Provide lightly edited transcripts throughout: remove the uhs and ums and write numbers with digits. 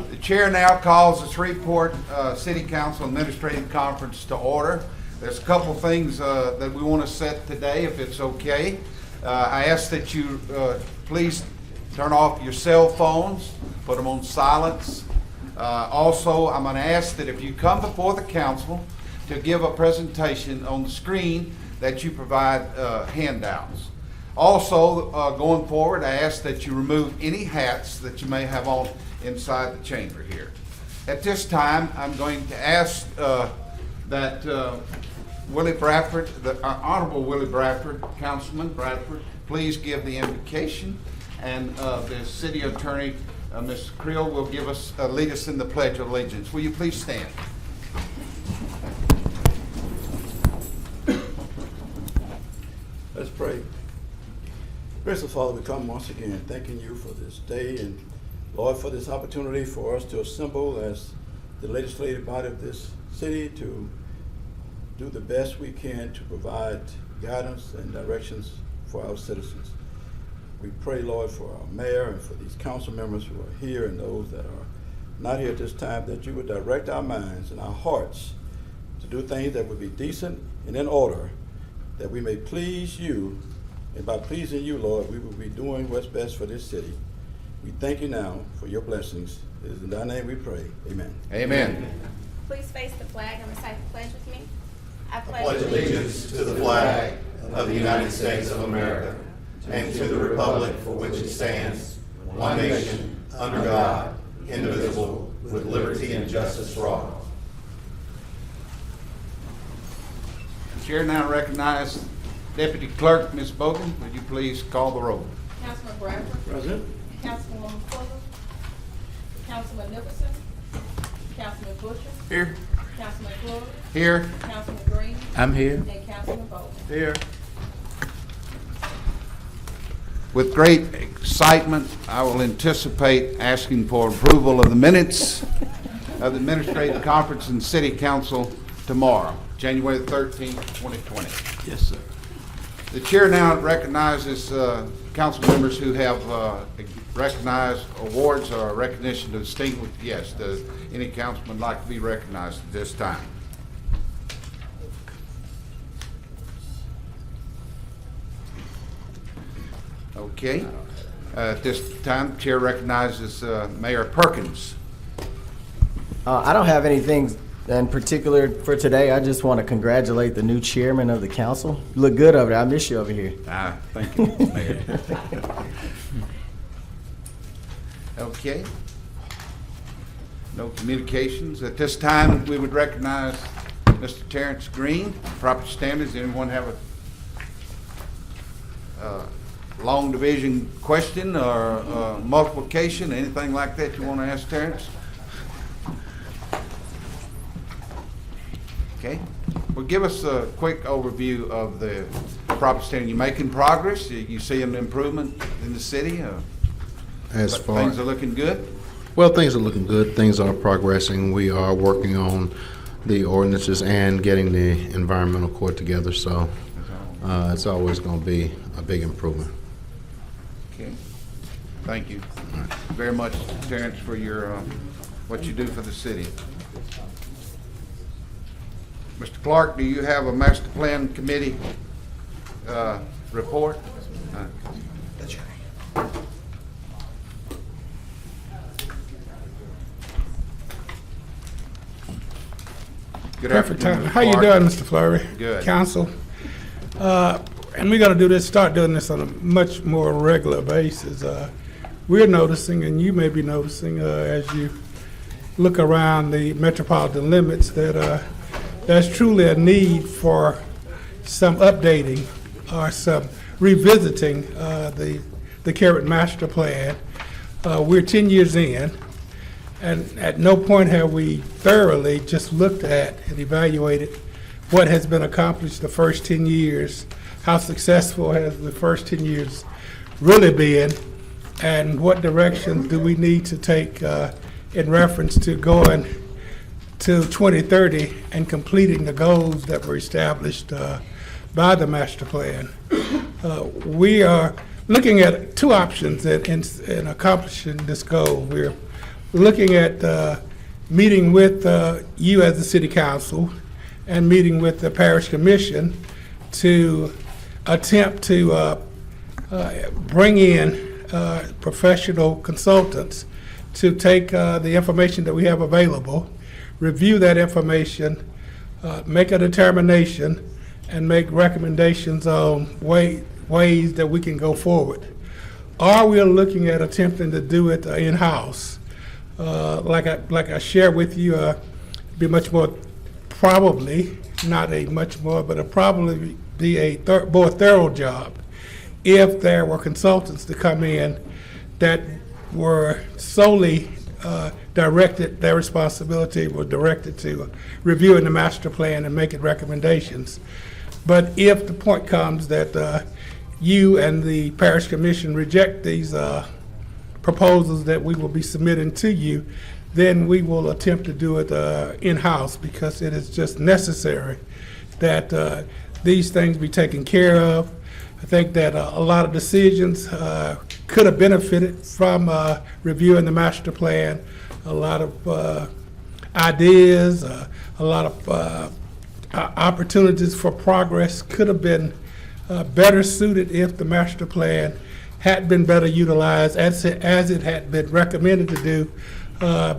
The chair now calls the Shreveport City Council Administrative Conference to order. There's a couple things that we want to set today, if it's okay. I ask that you please turn off your cell phones, put them on silence. Also, I'm going to ask that if you come before the council to give a presentation on the screen, that you provide handouts. Also, going forward, I ask that you remove any hats that you may have on inside the chamber here. At this time, I'm going to ask that Willie Bradford, the Honorable Willie Bradford, Councilman Bradford, please give the invocation, and the City Attorney, Ms. Creel, will give us, lead us in the Pledge of Allegiance. Will you please stand? Let's pray. Gracious Father, we come once again thanking you for this day and, Lord, for this opportunity for us to assemble as the legislative body of this city to do the best we can to provide guidance and directions for our citizens. We pray, Lord, for our mayor and for these council members who are here and those that are not here at this time, that you would direct our minds and our hearts to do things that would be decent and in order, that we may please you, and by pleasing you, Lord, we will be doing what's best for this city. We thank you now for your blessings. It is in thy name we pray. Amen. Amen. Please face the flag and recite the pledge with me. I pledge allegiance to the flag of the United States of America and to the republic for which it stands, one nation, under God, indivisible, with liberty and justice for all. The chair now recognizes Deputy Clerk Ms. Bogan. Would you please call the roll? Councilman Bradford. Present. Councilwoman Fuller. Councilman Nicholson. Councilman Butcher. Here. Councilman Floyd. Here. Councilman Green. I'm here. And Councilman Bowman. Here. With great excitement, I will anticipate asking for approval of the minutes of the Administrative Conference and City Council tomorrow, January the 13th, 2020. Yes, sir. The chair now recognizes council members who have recognized awards or recognition to distinguish. Yes, does any councilman like to be recognized at this time? Okay. At this time, the chair recognizes Mayor Perkins. I don't have anything in particular for today. I just want to congratulate the new chairman of the council. You look good over there. I miss you over here. Thank you, Mayor. Okay. No communications. At this time, we would recognize Mr. Terrence Green. Proper standards. Anyone have a long division question or multiplication, anything like that you want to ask Terrence? Okay. Well, give us a quick overview of the proper standard. You making progress? You see an improvement in the city? As far things are looking good? Well, things are looking good. Things are progressing. We are working on the ordinances and getting the environmental court together. So it's always going to be a big improvement. Okay. Thank you very much, Terrence, for your what you do for the city. Mr. Clark, do you have a master plan committee report? That's right. Good Perfect afternoon, time. Mr. How you Clark. doing, Mr. Flurry? Good. Council. And we're going to do this, start doing this on a much more regular basis. We're noticing, and you may be noticing as you look around the metropolitan limits, that there's truly a need for some updating or some revisiting the current master plan. We're 10 years in, and at no point have we thoroughly just looked at and evaluated what has been accomplished the first 10 years, how successful has the first 10 years really been, and what directions do we need to take in reference to going to 2030 and completing the goals that were established by the master plan. We are looking at two options in accomplishing this goal. We're looking at meeting with you as the city council and meeting with the parish commission to attempt to bring in professional consultants to take the information that we have available, review that information, make a determination, and make recommendations on ways that we can go forward. Or we're looking at attempting to do it in-house. Like I shared with you, be much more, probably, not a much more, but it'll probably be a more thorough job if there were consultants to come in that were solely directed, their responsibility was directed to reviewing the master plan and making recommendations. But if the point comes that you and the parish commission reject these proposals that we will be submitting to you, then we will attempt to do it in-house, because it is just necessary that these things be taken care of. I think that a lot of decisions could have benefited from reviewing the master plan. A lot of ideas, a lot of opportunities for progress could have been better suited if the master plan had been better utilized as it had been recommended to do,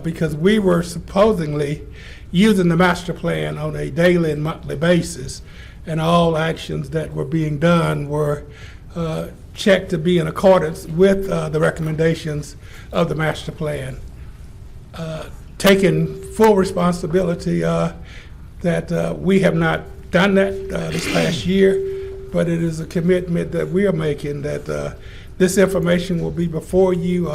because we were supposedly using the master plan on a daily and monthly basis, and all actions that were being done were checked to be in accordance with the recommendations of the master plan. Taking full responsibility that we have not done that this past year, but it is a commitment that we are making that this information will be before you.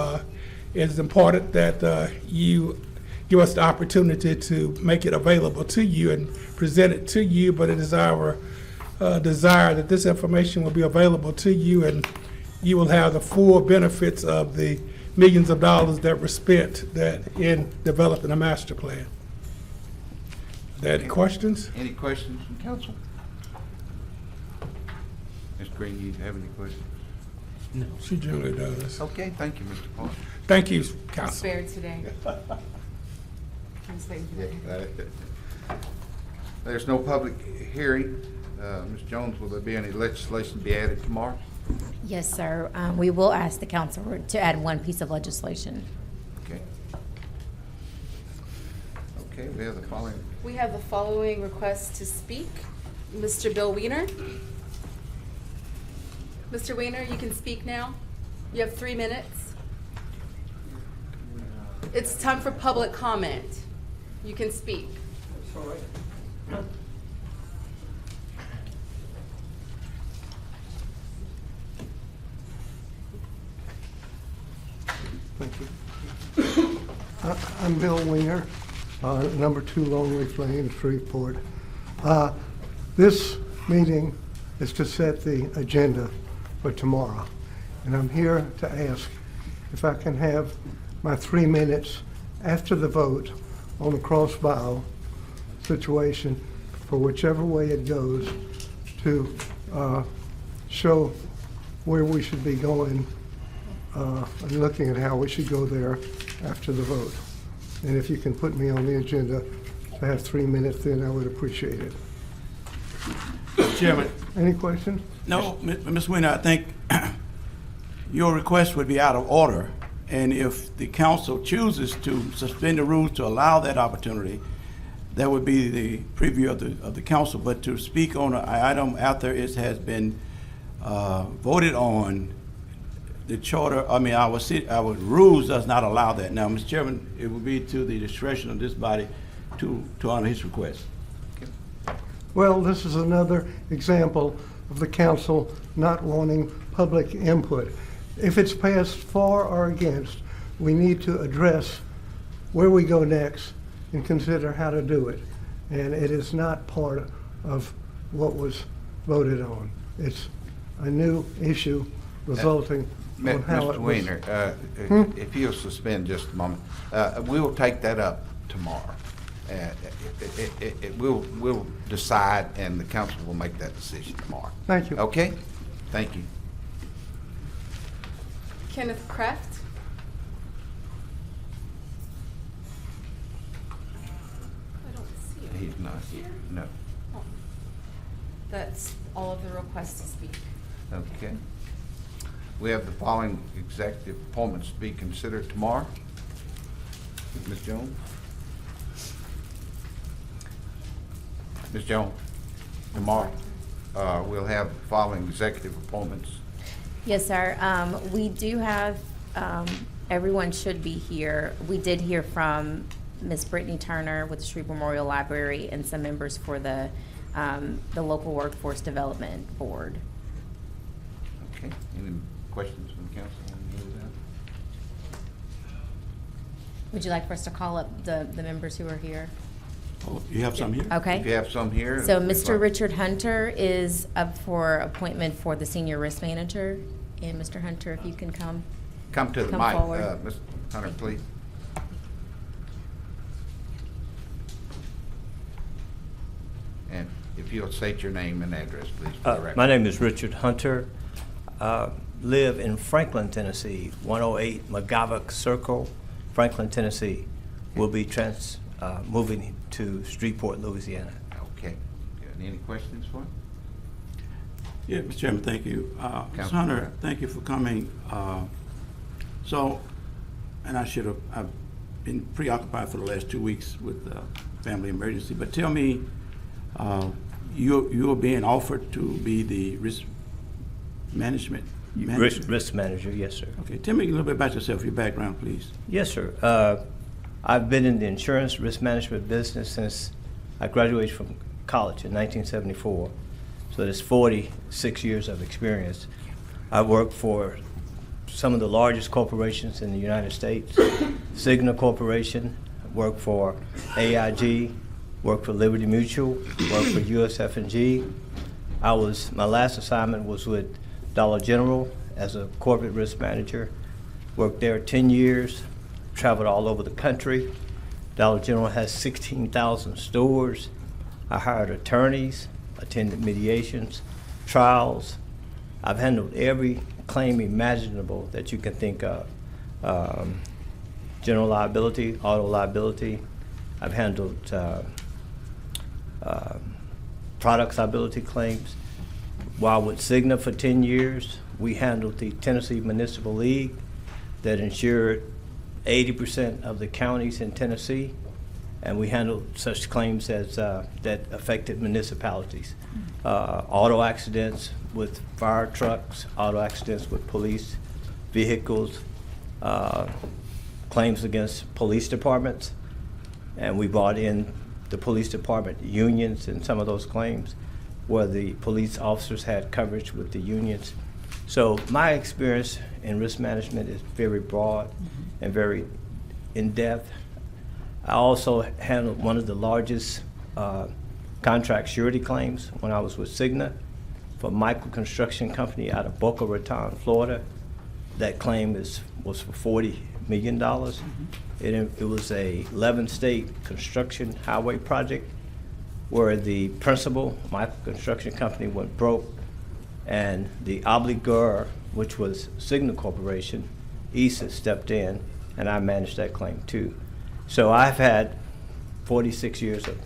It is important that you give us the opportunity to make it available to you and present it to you, but it is our desire that this information will be available to you and you will have the full benefits of the millions of dollars that were spent in developing a master plan. Are there any questions? Any questions from council? Mr. Green, you have any questions? She generally does. Okay, thank you, Mr. Paul. Thank you, Council. Spared today. Can stay today. There's no public hearing. Ms. Jones, will there be any legislation to be added tomorrow? Yes, sir. We will ask the council to add one piece of legislation. Okay. Okay, we have the following. We have the following requests to speak. Mr. Bill Weiner. Mr. Weiner, you can speak now. You have 3 minutes. It's time for public comment. You can speak. Thank you. I'm Bill Weiner, number 2 Longleaf Lane, Shreveport. This meeting is to set the agenda for tomorrow, and I'm here to ask if I can have my 3 minutes after the vote on the cross-bow situation, for whichever way it goes, to show where we should be going and looking at how we should go there after the vote. And if you can put me on the agenda to have 3 minutes, then I would appreciate it. Chairman. Any questions? No, Ms. Weiner, I think your request would be out of order. And if the council chooses to suspend the rules to allow that opportunity, that would be the preview of the council. But to speak on an item after it has been voted on, the charter, our rules does not allow that. Now, Mr. Chairman, it would be to the discretion of this body to honor his request. Well, this is another example of the council not wanting public input. If it's passed for or against, we need to address where we go next and consider how to do it. And it is not part of what was voted on. It's a new issue resulting on how it Mr. was. Weiner, if you'll suspend just a moment, we will take that up tomorrow. We'll decide, and the council will make that decision tomorrow. Thank you. Okay? Thank you. Kenneth Kraft. I don't see him. He's not here. No. Oh. That's all of the requests to speak. Okay. We have the following executive appointments to be considered tomorrow. Ms. Jones? Ms. Jones, tomorrow, we'll have the following executive appointments. Yes, sir. We do have, everyone should be here. We did hear from Ms. Brittany Turner with the Shreveport Memorial Library and some members for the Local Workforce Development Board. Okay, any questions from the council on any of that? Would you like for us to call up the members who are here? Oh, you have some here? Okay. If you have some here. So we'd Mr. like- Richard Hunter is up for appointment for the Senior Risk Manager. And Mr. Hunter, if you can come. Come to the come mic, forward. Mr. Hunter, please. And if you'll state your name and address, please. for the record. My name is Richard Hunter. Live in Franklin, Tennessee, 108 McGavock Circle, Franklin, Tennessee. We'll be moving to Shreveport, Louisiana. Okay. Good. Any questions for him? Yeah, Mr. Chairman, thank you. Ms. Councilman Hunter, Pratt. thank you for coming. I've been preoccupied for the last 2 weeks with family emergency, but tell me, you're being offered to be the risk management manager? Risk manager, yes, sir. Okay, tell me a little bit about yourself, your background, please. Yes, sir. I've been in the insurance risk management business since I graduated from college in 1974. So there's 46 years of experience. I worked for some of the largest corporations in the United States. Cigna Corporation, worked for AIG, worked for Liberty Mutual, worked for USF&G. My last assignment was with Dollar General as a corporate risk manager. Worked there 10 years, traveled all over the country. Dollar General has 16,000 stores. I hired attorneys, attended mediations, trials. I've handled every claim imaginable that you can think of. General liability, auto liability. I've handled products liability claims. While with Cigna for 10 years, we handled the Tennessee Municipal League that insured 80% of the counties in Tennessee, and we handled such claims as that affected municipalities. Auto accidents with fire trucks, auto accidents with police vehicles, claims against police departments, and we brought in the police department unions in some of those claims where the police officers had coverage with the unions. So my experience in risk management is very broad and very in-depth. I also handled one of the largest contract surety claims when I was with Cigna for Michael Construction Company out of Boca Raton, Florida. That claim was for $40 million. It was a 11-state construction highway project where the principal, Michael Construction Company, went broke, and the obligor, which was Cigna Corporation, ESA, stepped in, and I managed that claim too. So I've had 46 years of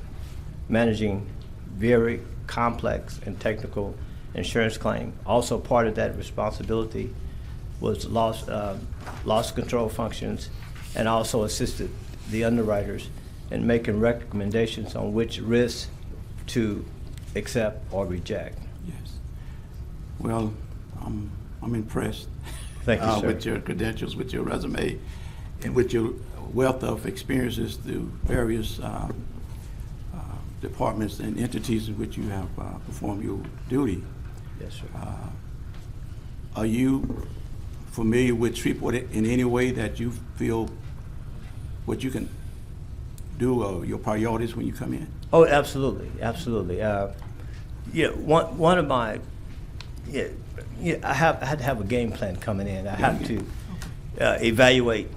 managing very complex and technical insurance claim. Also part of that responsibility was loss control functions, and also assisted the underwriters in making recommendations on which risks to accept or reject. Yes. Well, I'm impressed. Thank you, sir. With your credentials, with your resume, and with your wealth of experiences through various departments and entities in which you have performed your duty. Yes, sir. Are you familiar with Shreveport in any way that you feel what you can do or your priorities when you come in? Oh, absolutely, absolutely. One of my, I had to have a game plan coming in. I have to evaluate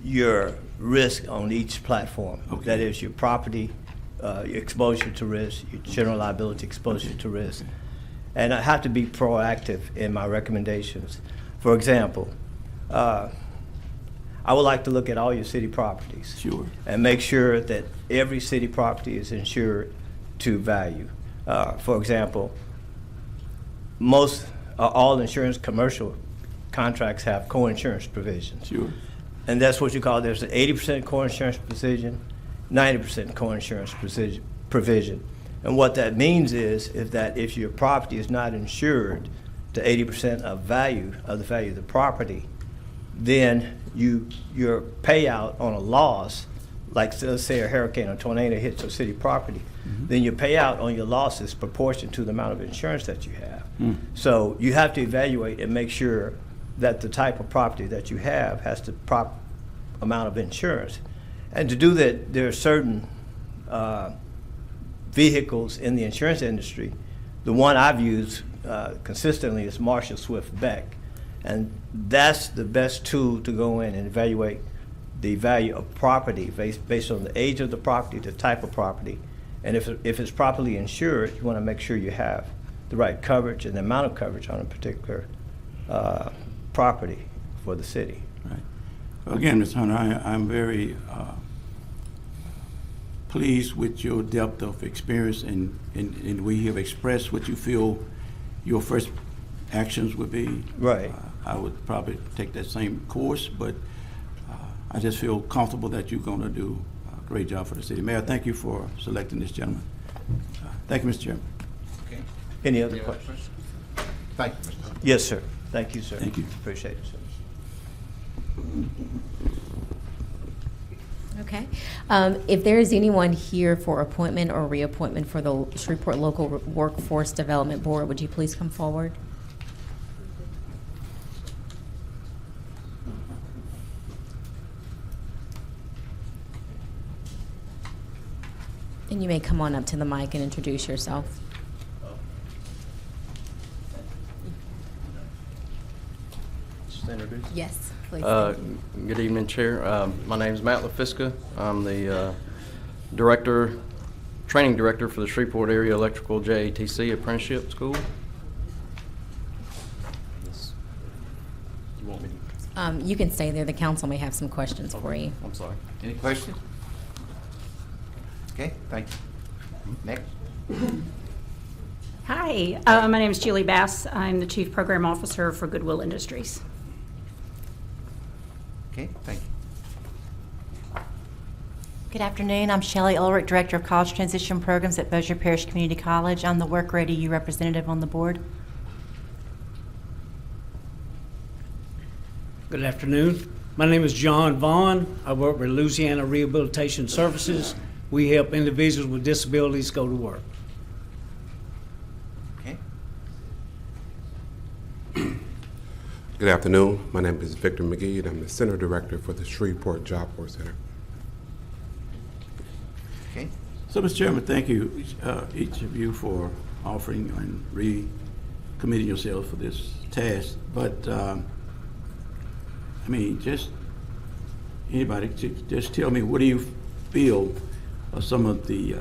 your risk on each platform. Okay. That is your property, your exposure to risk, your general liability exposure to risk. And I have to be proactive in my recommendations. For example, I would like to look at all your city properties. Sure. And make sure that every city property is insured to value. For example, all insurance commercial contracts have co-insurance provisions. Sure. And that's what you call, there's an 80% co-insurance provision, 90% co-insurance provision. And what that means is that if your property is not insured to 80% of the value of the property, then your payout on a loss, like let's say a hurricane or tornado hits a city property, then your payout on your loss is proportional to the amount of insurance that you have. So you have to evaluate and make sure that the type of property that you have has the proper amount of insurance. And to do that, there are certain vehicles in the insurance industry. The one I've used consistently is Marshall Swift Beck. And that's the best tool to go in and evaluate the value of property based on the age of the property, the type of property. And if it's properly insured, you want to make sure you have the right coverage and the amount of coverage on a particular property for the city. Right. Well, again, Mr. Hunter, I'm very pleased with your depth of experience, and we have expressed what you feel your first actions would be. Right. I would probably take that same course, but I just feel comfortable that you're going to do a great job for the city. Mayor, thank you for selecting this gentleman. Thank you, Mr. Chairman. Okay. Any other questions? Thank you, Mr. Hunter. Yes, sir. Thank you, sir. Thank you. Appreciate it, sir. Okay. If there is anyone here for appointment or reappointment for the Shreveport Local Workforce Development Board, would you please come forward? And you may come on up to the mic and introduce yourself. Just introduce. Yes, please. Good evening, Chair. My name is Matt LaFisca. I'm the training director for the Shreveport Area Electrical JATC Apprenticeship School. You want me to? You can stay there. The council may have some questions for you. I'm sorry. Any questions? Okay, thank you. Next. Hi, my name is Julie Bass. I'm the Chief Program Officer for Goodwill Industries. Okay, thank you. Good afternoon. I'm Shelley Ulrich, Director of College Transition Programs at Bossier Parish Community College. I'm the Work Ready U representative on the board. Good afternoon. My name is John Vaughn. I work with Louisiana Rehabilitation Services. We help individuals with disabilities go to work. Okay. Good afternoon. My name is Victor McGee, and I'm the Center Director for the Shreveport Job Corps Center. Okay. So, Mr. Chairman, thank you, each of you, for offering and recommitting yourselves for this task. But, I mean, just anybody, just tell me, what do you feel are some of the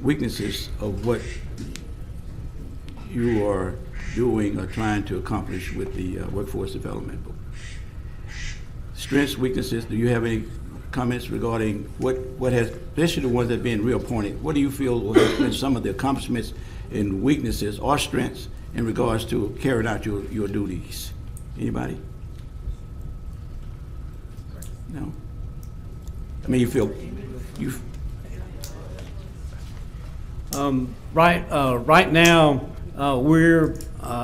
weaknesses of what you are doing or trying to accomplish with the Workforce Development Board? Strengths, weaknesses, do you have any comments regarding what has, especially the ones that have been reappointed, what do you feel has been some of the accomplishments and weaknesses or strengths in regards to carrying out your duties? Anybody? No? I mean, you feel, Right now, we're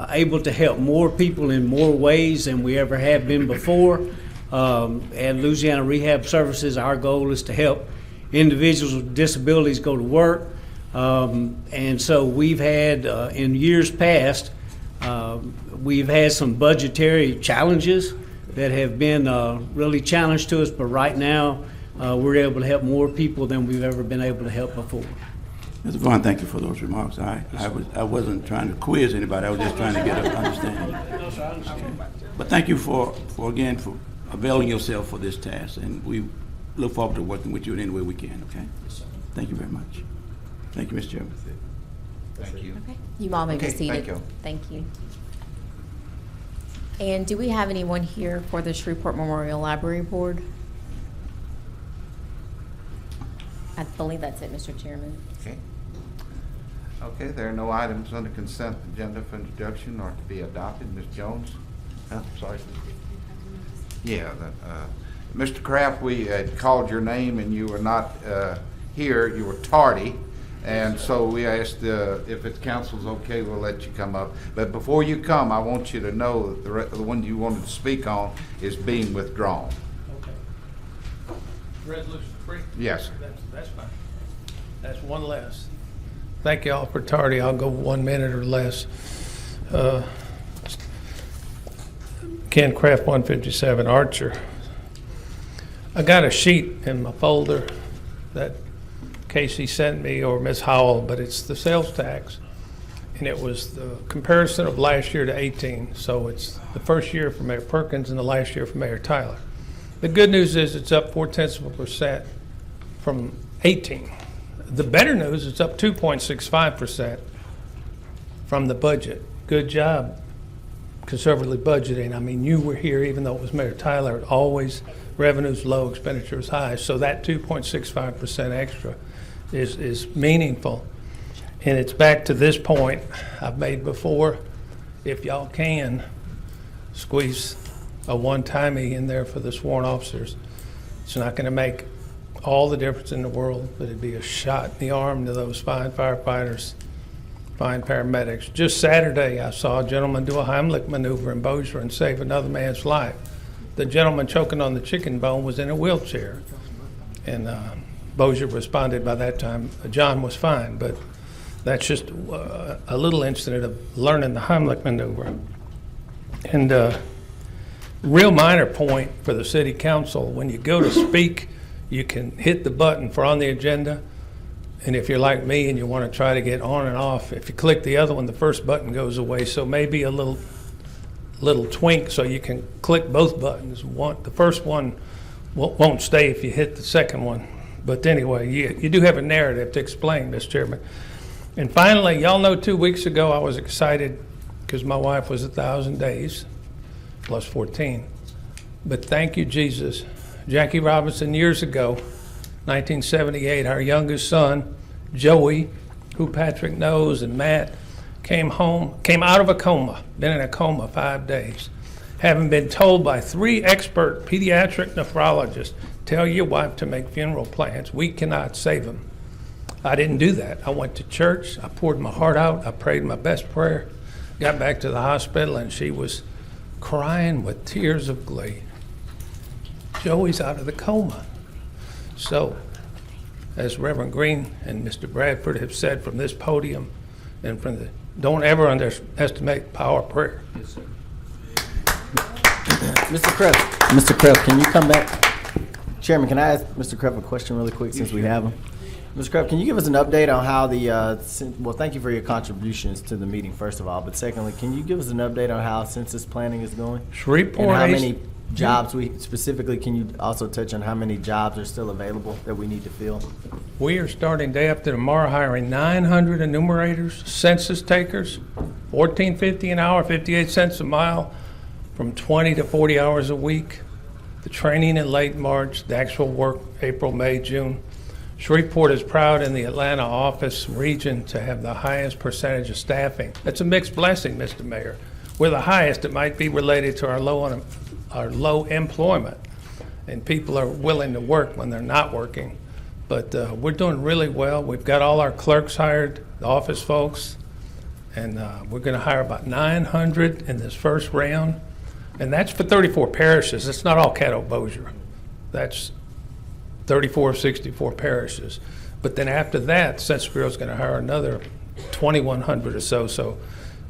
able to help more people in more ways than we ever have been before. At Louisiana Rehab Services, our goal is to help individuals with disabilities go to work. And so we've had, in years past, we've had some budgetary challenges that have been really challenged to us, but right now, we're able to help more people than we've ever been able to help before. Mr. Vaughn, thank you for those remarks. I wasn't trying to quiz anybody. I was just trying to get an understanding. Okay. But thank you for again for availing yourself for this task, and we look forward to working with you in any way we can. Okay. Thank you very much. Thank you, Mr. Chairman. Thank you. Okay. You all may be Okay, seated. thank you. Thank you. And do we have anyone here for the Shreveport Memorial Library Board? I believe that's it, Mr. Chairman. Okay. Okay, there are no items on the consent agenda for introduction or to be adopted. Ms. Jones? Sorry. Yeah, Mr. Kraft, we had called your name and you were not here. You were tardy. And so we asked if it's council's okay, we'll let you come up. But before you come, I want you to know that the one you wanted to speak on is being withdrawn. Okay. Resolution 3? Yes. That's fine. That's one less. Thank you all for tardy. I'll go 1 minute or less. Ken Kraft, 157 Archer. I got a sheet in my folder that Casey sent me, or Ms. Howell, but it's the sales tax. And it was the comparison of last year to 18. So it's the first year for Mayor Perkins and the last year for Mayor Tyler. The good news is it's up 0.4% from 18. The better news, it's up 2.65% from the budget. Good job conservatively budgeting. I mean, you were here even though it was Mayor Tyler. It always, revenues low, expenditures high. So that 2.65% extra is meaningful. And it's back to this point I've made before. If y'all can, squeeze a one-timey in there for the sworn officers. It's not going to make all the difference in the world, but it'd be a shot in the arm to those fine firefighters, fine paramedics. Just Saturday, I saw a gentleman do a Heimlich maneuver in Bossier and save another man's life. The gentleman choking on the chicken bone was in a wheelchair. And Bossier responded by that time. John was fine, but that's just a little incident of learning the Heimlich maneuver. And real minor point for the city council, when you go to speak, you can hit the button for on the agenda. And if you're like me and you want to try to get on and off, if you click the other one, the first button goes away. So maybe a little twink so you can click both buttons. The first one won't stay if you hit the second one. But anyway, you do have a narrative to explain, Mr. Chairman. And finally, y'all know 2 weeks ago I was excited because my wife was 1,000 days, plus 14. But thank you, Jesus. Jackie Robinson, years ago, 1978, our youngest son, Joey, who Patrick knows, and Matt, came out of a coma, been in a coma 5 days, having been told by 3 expert pediatric nephrologists, tell your wife to make funeral plans. We cannot save him. I didn't do that. I went to church. I poured my heart out. I prayed my best prayer. Got back to the hospital, and she was crying with tears of glee. Joey's out of the coma. So, as Reverend Green and Mr. Bradford have said from this podium, and don't ever underestimate the power of prayer. Yes, sir. Mr. Kraft, can you come back? Chairman, can I ask Mr. Kraft a question really quick since we have him? Mr. Kraft, can you give us an update on how well, thank you for your contributions to the meeting, first of all, but secondly, can you give us an update on how census planning is going? Shreveport. And how many jobs specifically, can you also touch on how many jobs are still available that we need to fill? We are starting day after tomorrow hiring 900 enumerators, census takers, $14.50 an hour, 58 cents a mile, from 20 to 40 hours a week. The training in late March, the actual work April, May, June. Shreveport is proud in the Atlanta office region to have the highest percentage of staffing. That's a mixed blessing, Mr. Mayor. We're the highest. It might be related to our low employment, and people are willing to work when they're not working. But we're doing really well. We've got all our clerks hired, the office folks, and we're going to hire about 900 in this first round. And that's for 34 parishes. It's not all Caddo Bossier. That's 34 of 64 parishes. But then after that, Census Bureau is going to hire another 2,100 or so. So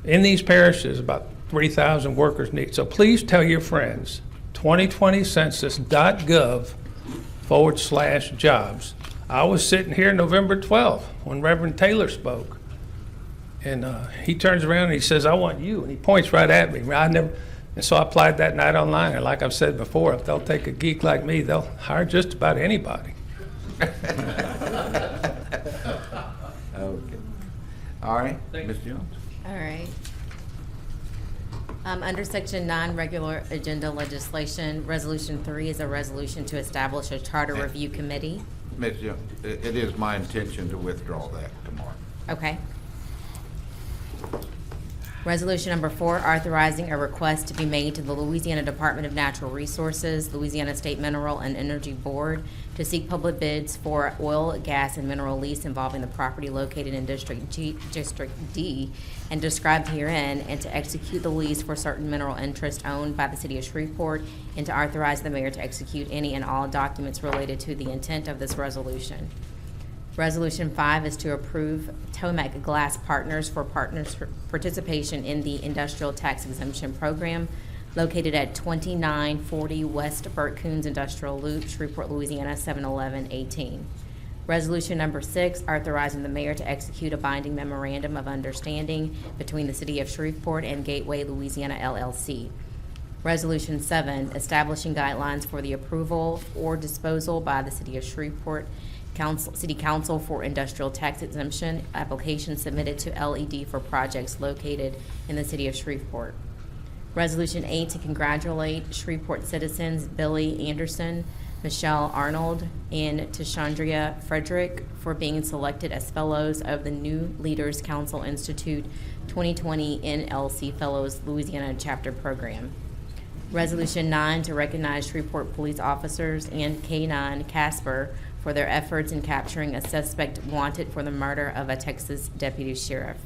in these parishes, about 3,000 workers need. So please tell your friends, 2020census.gov/jobs. I was sitting here November 12th when Reverend Taylor spoke. And he turns around and he says, I want you. And he points right at me. And so I applied that night online. And like I've said before, if they'll take a geek like me, they'll hire just about anybody. Okay. All right, Ms. Jones. All right. Under Section 9, regular agenda legislation, Resolution 3 is a resolution to establish a charter review committee. Ms. Young, it is my intention to withdraw that tomorrow. Okay. Resolution number 4, authorizing a request to be made to the Louisiana Department of Natural Resources, Louisiana State Mineral and Energy Board to seek public bids for oil, gas, and mineral lease involving the property located in District D and described herein, and to execute the lease for certain mineral interest owned by the city of Shreveport, and to authorize the mayor to execute any and all documents related to the intent of this resolution. Resolution 5 is to approve Tomac Glass Partners for participation in the Industrial Tax Exemption Program located at 2940 West Burt Coons Industrial Loop, Shreveport, Louisiana, 71118. Resolution number 6, authorizing the mayor to execute a binding memorandum of understanding between the city of Shreveport and Gateway Louisiana LLC. Resolution 7, establishing guidelines for the approval or disposal by the city of Shreveport City Council for industrial tax exemption applications submitted to LED for projects located in the city of Shreveport. Resolution 8, to congratulate Shreveport citizens Billy Anderson, Michelle Arnold, and Tashandria Frederick for being selected as fellows of the New Leaders Council Institute 2020 NLC Fellows Louisiana Chapter Program. Resolution 9, to recognize Shreveport police officers and K-9 Casper for their efforts in capturing a suspect wanted for the murder of a Texas deputy sheriff.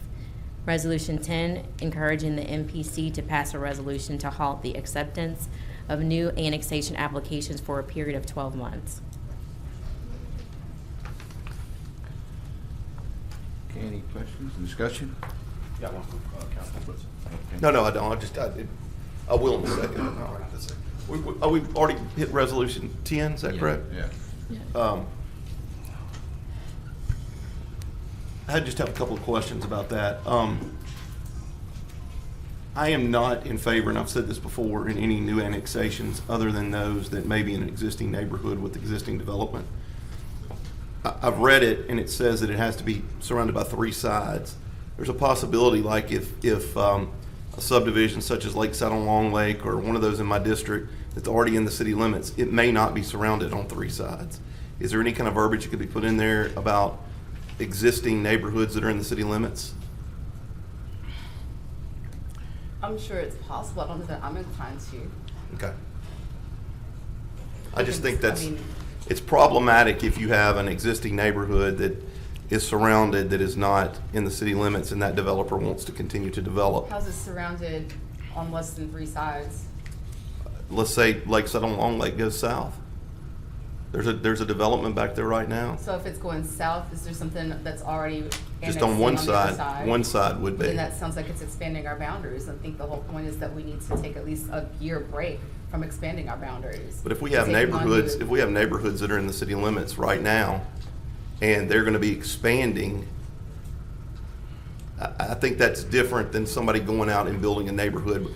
Resolution 10, encouraging the MPC to pass a resolution to halt the acceptance of new annexation applications for a period of 12 months. Okay, any questions, discussion? Got one from Councilman Woodson. No, I don't. I will in a second. All right, that's it. We've already hit resolution 10, is that correct? Yeah. I just have a couple of questions about that. I am not in favor, and I've said this before, in any new annexations other than those that may be in an existing neighborhood with existing development. I've read it, and it says that it has to be surrounded by 3 sides. There's a possibility, like if a subdivision such as Lakeside on Long Lake or one of those in my district that's already in the city limits, it may not be surrounded on 3 sides. Is there any kind of verbiage that could be put in there about existing neighborhoods that are in the city limits? I'm sure it's possible. I don't know that I'm inclined to. Okay. I just think it's problematic if you have an existing neighborhood that is surrounded that is not in the city limits and that developer wants to continue to develop. How's it surrounded on less than 3 sides? Let's say Lakeside on Long Lake goes south. There's a development back there right now. So if it's going south, is there something that's already Just on one annexing the other side, one side would be. Then that sounds like it's expanding our boundaries. I think the whole point is that we need to take at least a year break from expanding our boundaries. But if we have neighborhoods, that are in the city limits right now, and they're going to be expanding, I think that's different than somebody going out and building a neighborhood.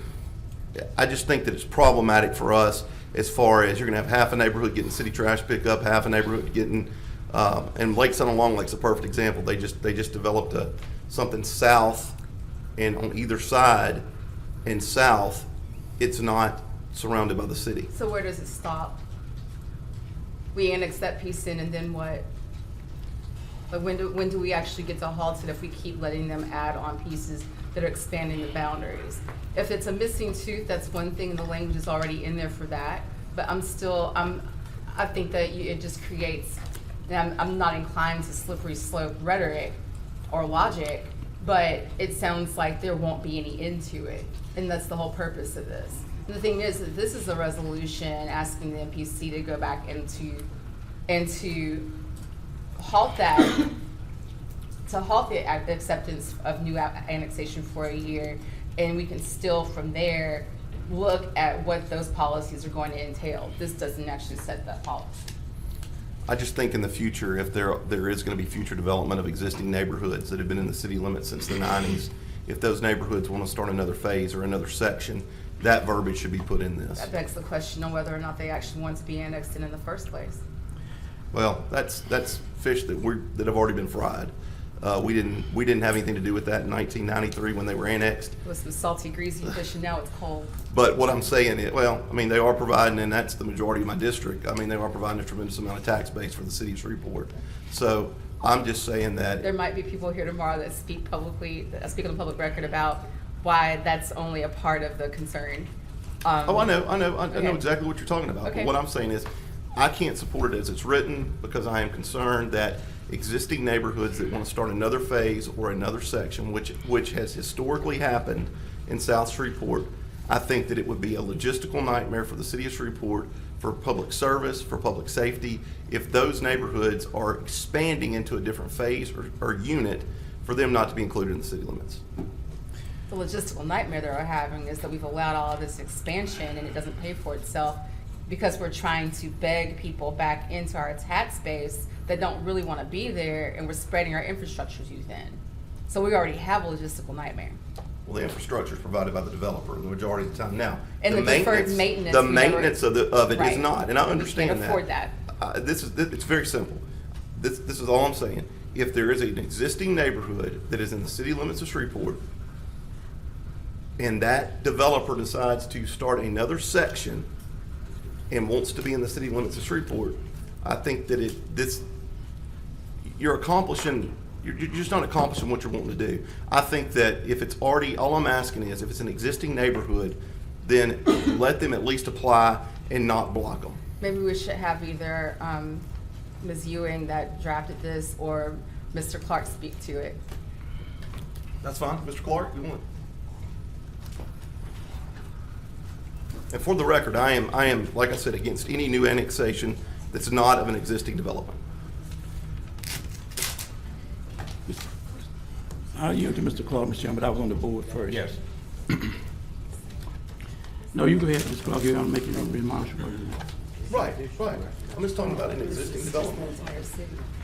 I just think that it's problematic for us as far as you're going to have half a neighborhood getting city trash pickup, half a neighborhood getting, and Lakeside on Long Lake's a perfect example. They just developed something south, and on either side and south, it's not surrounded by the city. So where does it stop? We annex that piece in, and then what? But when do we actually get to halt it if we keep letting them add on pieces that are expanding the boundaries? If it's a missing tooth, that's one thing, and the language is already in there for that. But I think that it just creates, and I'm not inclined to slippery slope rhetoric or logic, but it sounds like there won't be any end to it. And that's the whole purpose of this. And the thing is that this is a resolution asking the MPC to go back and to halt that, to halt the acceptance of new annexation for a year, and we can still from there look at what those policies are going to entail. This doesn't actually set that policy. I just think in the future, if there is going to be future development of existing neighborhoods that have been in the city limits since the 90s, if those neighborhoods want to start another phase or anhave section, that verbiage should be put in this. That begs the question on whether or not they actually want to be annexed in the first place. Well, that's fish that have already been fried. We didn't have anything to do with that in 1993 when they were annexed. It was some salty, greasy fish, and now it's cold. But what I'm saying is, well, I mean, they are providing, and that's the majority of my district. I mean, they are providing a tremendous amount of tax base for the city of Shreveport. So I'm just saying that. There might be people here tomorrow that speak publicly, that speak on the public record about why that's only a part of the concern. I know Okay. exactly what you're talking about. Okay. But what I'm saying is, I can't support it as it's written because I am concerned that existing neighborhoods that want to start another phase or another section, which has historically happened in South Shreveport, I think that it would be a logistical nightmare for the city of Shreveport, for public service, for public safety, if those neighborhoods are expanding into a different phase or unit, for them not to be included in the city limits. The logistical nightmare they're having is that we've allowed all of this expansion and it doesn't pay for itself because we're trying to beg people back into our tax base that don't really want to be there, and we're spreading our infrastructure too thin. So we already have a logistical nightmare. Well, the infrastructure is provided by the developer the majority of the time. Now, And the deferred maintenance. the maintenance of it Right. is not, and I understand We can't afford that. It's very simple. This is all I'm saying. If there is an existing neighborhood that is in the city limits of Shreveport, and that developer decides to start another section and wants to be in the city limits of Shreveport, I think that you're just not accomplishing what you're wanting to do. I think that if it's already, all I'm asking is, if it's an existing neighborhood, then let them at least apply and not block them. Maybe we should have either Ms. Ewing that drafted this or Mr. Clark speak to it. That's fine. Mr. Clark, you want? And for the record, I am, like I said, against any new annexation that's not of an existing development. I'll yield to Mr. Clark, Mr. Chairman, but I was on the board first. Yes. No, you go ahead, Mr. Clark, you're making your remarks. Right. I'm just talking about an existing development.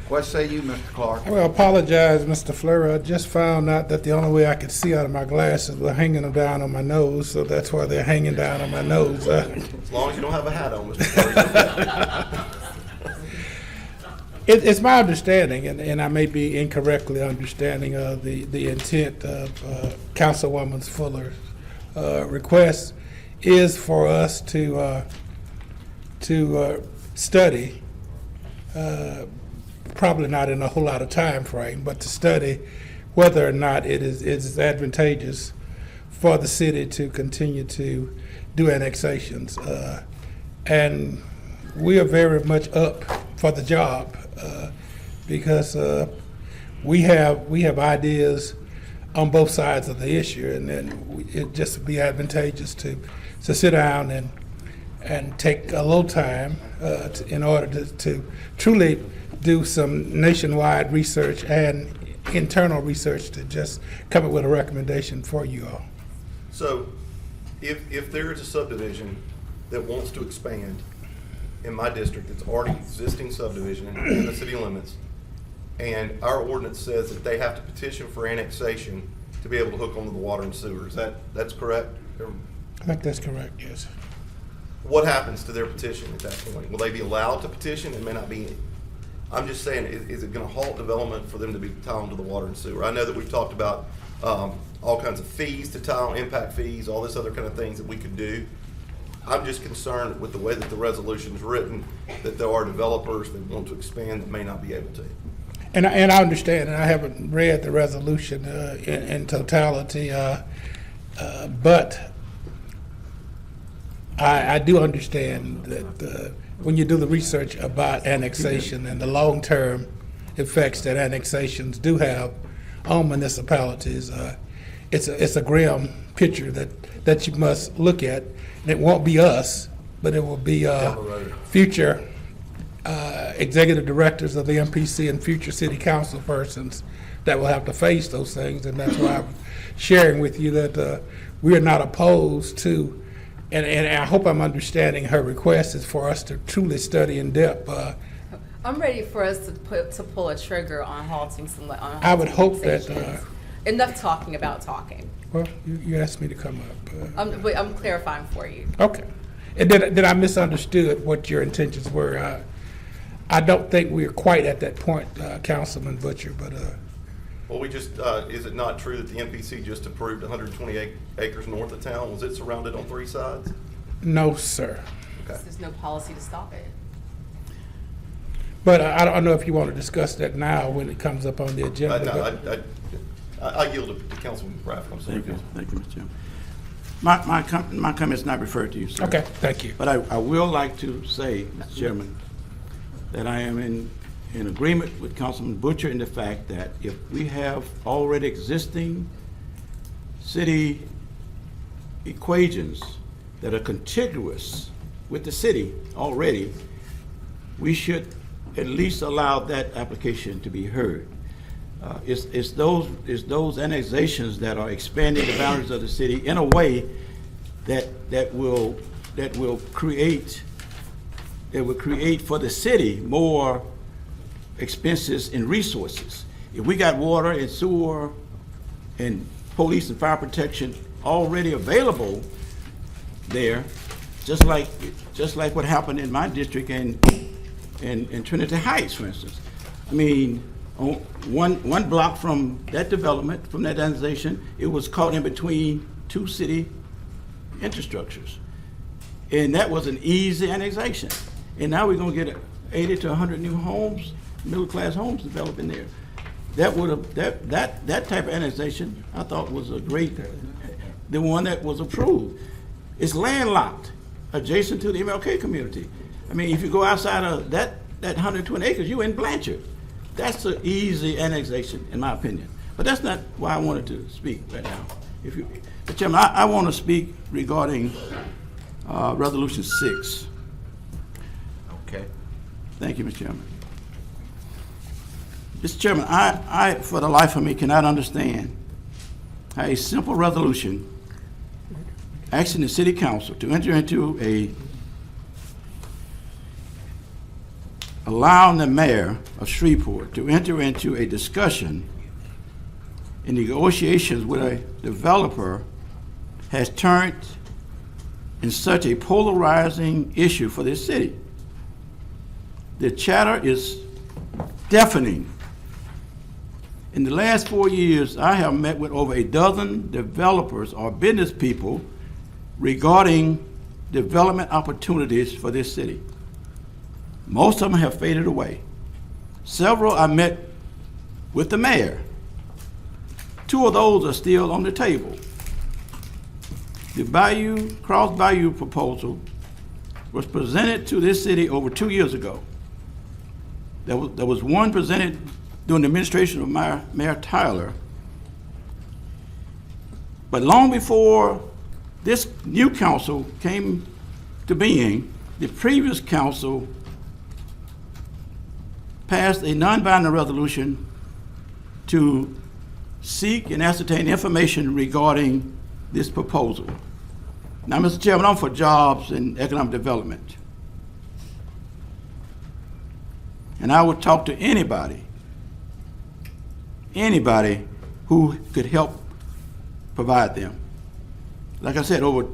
What say you, Mr. Clark? Well, I apologize, Mr. Fleury. I just found out that the only way I could see out of my glasses was hanging them down on my nose, so that's why they're hanging down on my nose. As long as you don't have a hat on, Mr. Clark. It's my understanding, and I may be incorrectly understanding the intent of Councilwoman Fuller's request is for us to study, probably not in a whole lot of time frame, but to study whether or not it is advantageous for the city to continue to do annexations. And we are very much up for the job because we have ideas on both sides of the issue, and then it just would be advantageous to sit down and take a little time in order to truly do some nationwide research and internal research to just come up with a recommendation for you all. So, if there is a subdivision that wants to expand in my district, it's already existing subdivision in the city limits, and our ordinance says that they have to petition for annexation to be able to hook onto the water and sewer. That's correct? I think that's correct, yes. What happens to their petition at that point? Will they be allowed to petition? It may not be. I'm just saying, is it going to halt development for them to be tied to the water and sewer? I know that we've talked about all kinds of fees to tile, impact fees, all this other kind of things that we could do. I'm just concerned with the way that the resolution is written, that there are developers that want to expand that may not be able to. And I understand, and I haven't read the resolution in totality, but I do understand that when you do the research about annexation and the long-term effects that annexations do have on municipalities, it's a grim picture that you must look at. And it won't be us, but it will be future executive directors of the MPC and future city council persons that will have to face those things. And that's why I'm sharing with you that we are not opposed to, and I hope I'm understanding her request is for us to truly study in depth. I'm ready for us to pull a trigger on halting some. I would hope that. Enough talking about talking. Well, you asked me to come up. But I'm clarifying for you. Okay. And did I misunderstood what your intentions were? I don't think we're quite at that point, Councilman Butcher, but Well, we just, is it not true that the MPC just approved 128 acres north of town? Was it surrounded on 3 sides? No, sir. Okay. There's no policy to stop it. But I don't know if you want to discuss that now when it comes up on the agenda. No, I yield to Councilman Bradford. I'm sorry. Thank you, Mr. Chairman. My comment's not referred to you, sir. Okay, thank you. But I will like to say, Mr. Chairman, that I am in agreement with Councilman Butcher in the fact that if we have already existing city equations that are contiguous with the city already, we should at least allow that application to be heard. It's those annexations that are expanding the boundaries of the city in a way that will create for the city more expenses and resources. If we got water and sewer and police and fire protection already available there, just like what happened in my district in Trinity Heights, for instance. I mean, on one block from that development, from that annexation, it was caught in between 2 city infrastructures. And that was an easy annexation. And now we're gonna get 80 to 100 new homes, middle-class homes developing there. That type of annexation, I thought was a great, the one that was approved. It's landlocked, adjacent to the MLK community. I mean, if you go outside of that 120 acres, you're in Blanchard. That's an easy annexation, in my opinion. But that's not why I wanted to speak right now. But Chairman, I want to speak regarding Resolution 6. Okay. Thank you, Mr. Chairman. Mr. Chairman, I, for the life of me, cannot understand how a simple resolution asking the City Council to enter into allowing the mayor of Shreveport to enter into a discussion in negotiations with a developer has turned in such a polarizing issue for this city. The chatter is deafening. In the last 4 years, I have met with over a dozen developers or business people regarding development opportunities for this city. Most of them have faded away. Several I met with the mayor. 2 of those are still on the table. The Cross Bayou proposal was presented to this city over 2 years ago. There was one presented during the administration of Mayor Tyler. But long before this new council came to being, the previous council passed a non-binding resolution to seek and ascertain information regarding this proposal. Now, Mr. Chairman, I'm for jobs and economic development. And I would talk to anybody who could help provide them. Like I said, over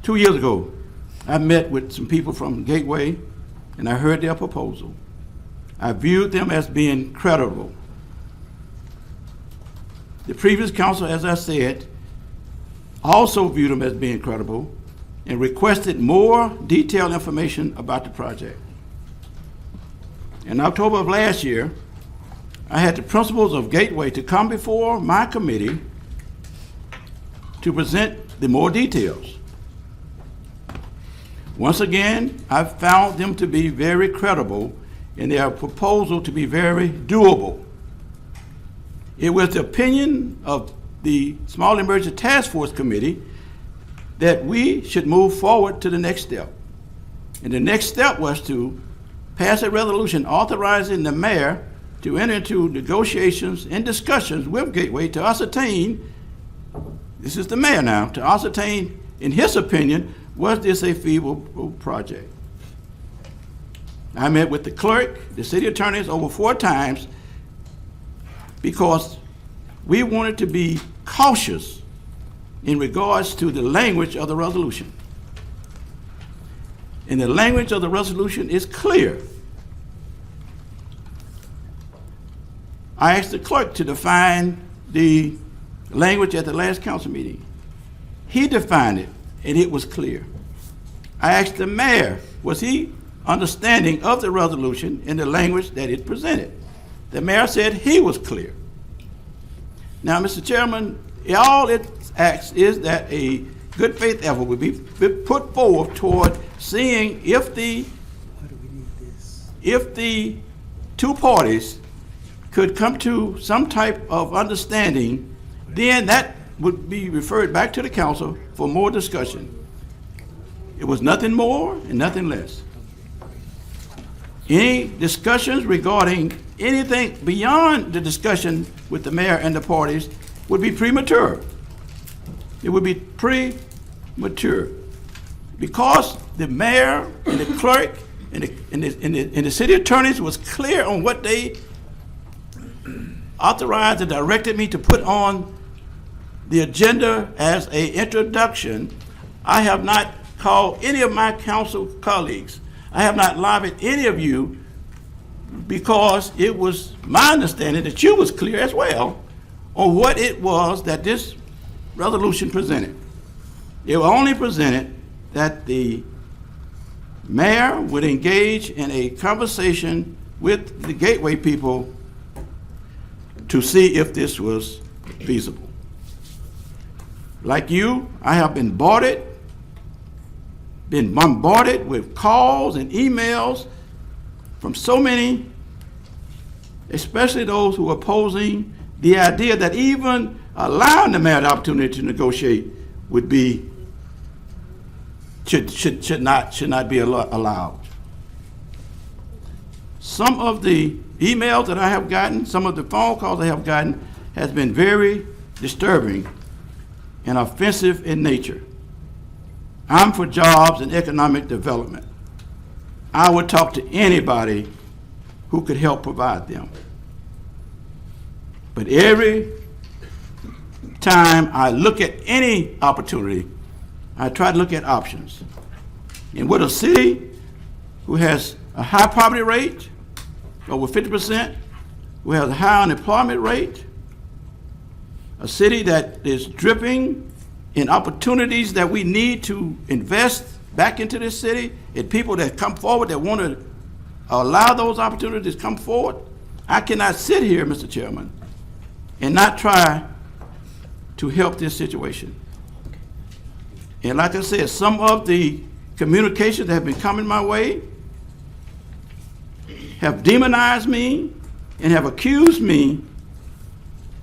2 years ago, I met with some people from Gateway and I heard their proposal. I viewed them as being credible. The previous council, as I said, also viewed them as being credible and requested more detailed information about the project. In October of last year, I had the principals of Gateway to come before my committee to present the more details. Once again, I found them to be very credible and their proposal to be very doable. It was the opinion of the Small Emergency Task Force Committee that we should move forward to the next step. And the next step was to pass a resolution authorizing the mayor to enter into negotiations and discussions with Gateway to ascertain, this is the mayor now, to ascertain, in his opinion, was this a feasible project? I met with the clerk, the city attorneys over 4 times because we wanted to be cautious in regards to the language of the resolution. And the language of the resolution is clear. I asked the clerk to define the language at the last council meeting. He defined it, and it was clear. I asked the mayor, was he understanding of the resolution in the language that it presented? The mayor said he was clear. Now, Mr. Chairman, all it asks is that a good faith effort would be put forth toward seeing if the two parties could come to some type of understanding, then that would be referred back to the council for more discussion. It was nothing more and nothing less. Any discussions regarding anything beyond the discussion with the mayor and the parties would be premature. It would be premature. Because the mayor and the clerk and the city attorneys was clear on what they authorized and directed me to put on the agenda as an introduction, I have not called any of my council colleagues. I have not lobbied any of you because it was my understanding that you was clear as well on what it was that this resolution presented. It only presented that the mayor would engage in a conversation with the Gateway people to see if this was feasible. Like you, I have been bombarded with calls and emails from so many, especially those who are opposing the idea that even allowing the mayor the opportunity to negotiate would be should not be allowed. Some of the emails that I have gotten, some of the phone calls I have gotten has been very disturbing and offensive in nature. I'm for jobs and economic development. I would talk to anybody who could help provide them. But every time I look at any opportunity, I try to look at options. And with a city who has a high poverty rate, over 50%, who has a high unemployment rate, a city that is dripping in opportunities that we need to invest back into this city, and people that come forward that want to allow those opportunities to come forward, I cannot sit here, Mr. Chairman, and not try to help this situation. And like I said, some of the communications that have been coming my way have demonized me and have accused me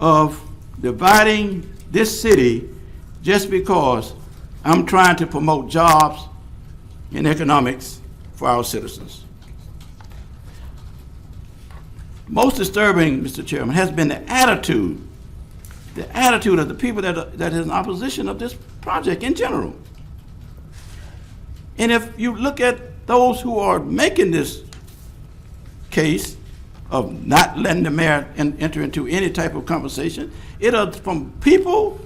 of dividing this city just because I'm trying to promote jobs and economics for our citizens. Most disturbing, Mr. Chairman, has been the attitude of the people that is in opposition of this project in general. And if you look at those who are making this case of not letting the mayor enter into any type of conversation, it is from people